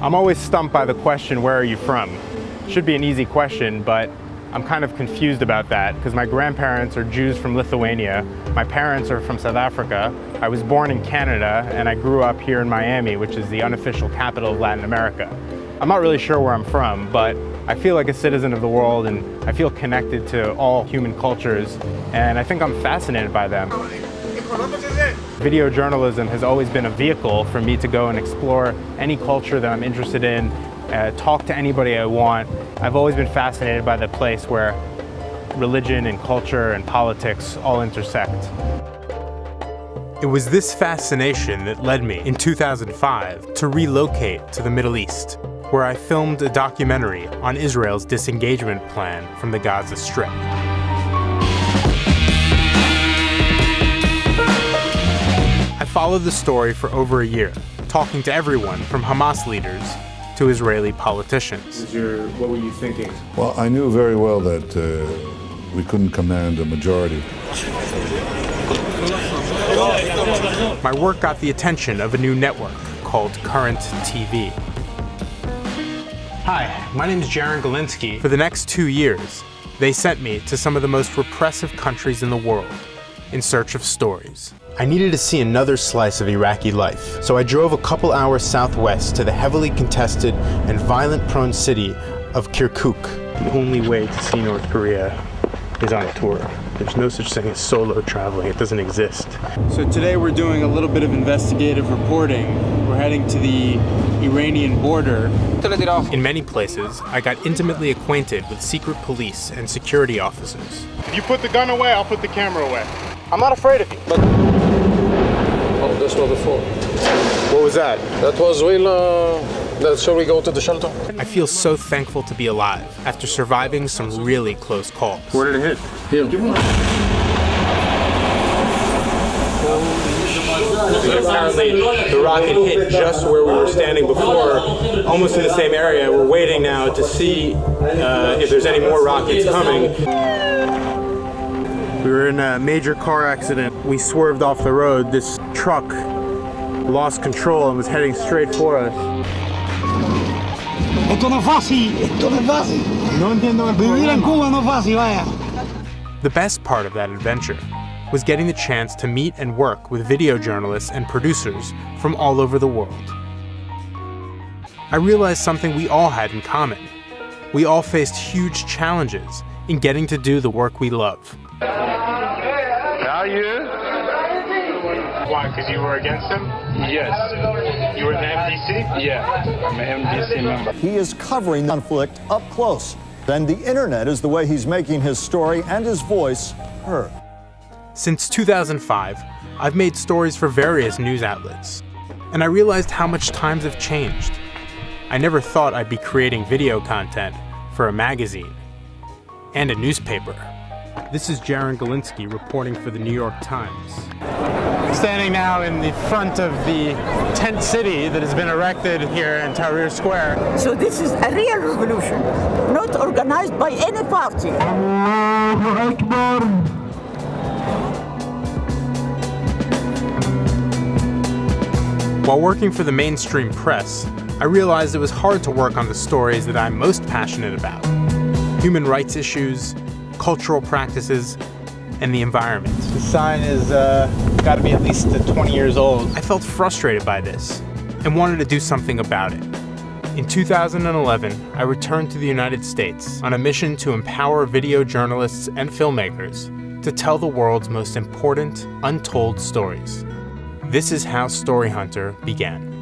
I'm always stumped by the question, where are you from? Should be an easy question, but I'm kind of confused about that because my grandparents are Jews from Lithuania, my parents are from South Africa, I was born in Canada, and I grew up here in Miami, which is the unofficial capital of Latin America. I'm not really sure where I'm from, but I feel like a citizen of the world and I feel connected to all human cultures, and I think I'm fascinated by them. Video journalism has always been a vehicle for me to go and explore any culture that I'm interested in, talk to anybody I want. I've always been fascinated by the place where religion and culture and politics all intersect. It was this fascination that led me, in 2005, to relocate to the Middle East, where I filmed a documentary on Israel's disengagement plan from the Gaza Strip. I followed the story for over a year, talking to everyone from Hamas leaders to Israeli politicians. What were you thinking? Well, I knew very well that we couldn't command a majority. My work got the attention of a new network called Current TV. Hi, my name is Jaron Galinsky. For the next 2 years, they sent me to some of the most repressive countries in the world in search of stories. I needed to see another slice of Iraqi life, so I drove a couple hours southwest to the heavily contested and violent-prone city of Kirkuk. The only way to see North Korea is on tour. There's no such thing as solo traveling. It doesn't exist. So today we're doing a little bit of investigative reporting. We're heading to the Iranian border. In many places, I got intimately acquainted with secret police and security officers. If you put the gun away, I'll put the camera away. I'm not afraid of you. Oh, this was before. What was that? That was real. Shall we go to the shelter? I feel so thankful to be alive after surviving some really close calls. Where did it hit? Here. Apparently, the rocket hit just where we were standing before, almost in the same area. We're waiting now to see if there's any more rockets coming. We were in a major car accident. We swerved off the road. This truck lost control and was heading straight for us. Esto no es fácil, esto no es fácil. No entiendo el Vivir en Cuba no es fácil, vaya. The best part of that adventure was getting the chance to meet and work with video journalists and producers from all over the world. I realized something we all had in common. We all faced huge challenges in getting to do the work we love. How are you? Why? Because you were against him? Yes. You were in the MDC? Yeah, I'm an MDC member. He is covering conflict up close. Then the internet is the way he's making his story and his voice heard. Since 2005, I've made stories for various news outlets, and I realized how much times have changed. I never thought I'd be creating video content for a magazine and a newspaper. This is Jaron Galinsky reporting for the New York Times. Standing now in the front of the tent city that has been erected here in Tahrir Square. So this is a real revolution, not organized by any party. While working for the mainstream press, I realized it was hard to work on the stories that I'm most passionate about: human rights issues, cultural practices, and the environment. The sign is got to be at least 20 years old. I felt frustrated by this and wanted to do something about it. In 2011, I returned to the United States on a mission to empower video journalists and filmmakers to tell the world's most important, untold stories. This is how Storyhunter began.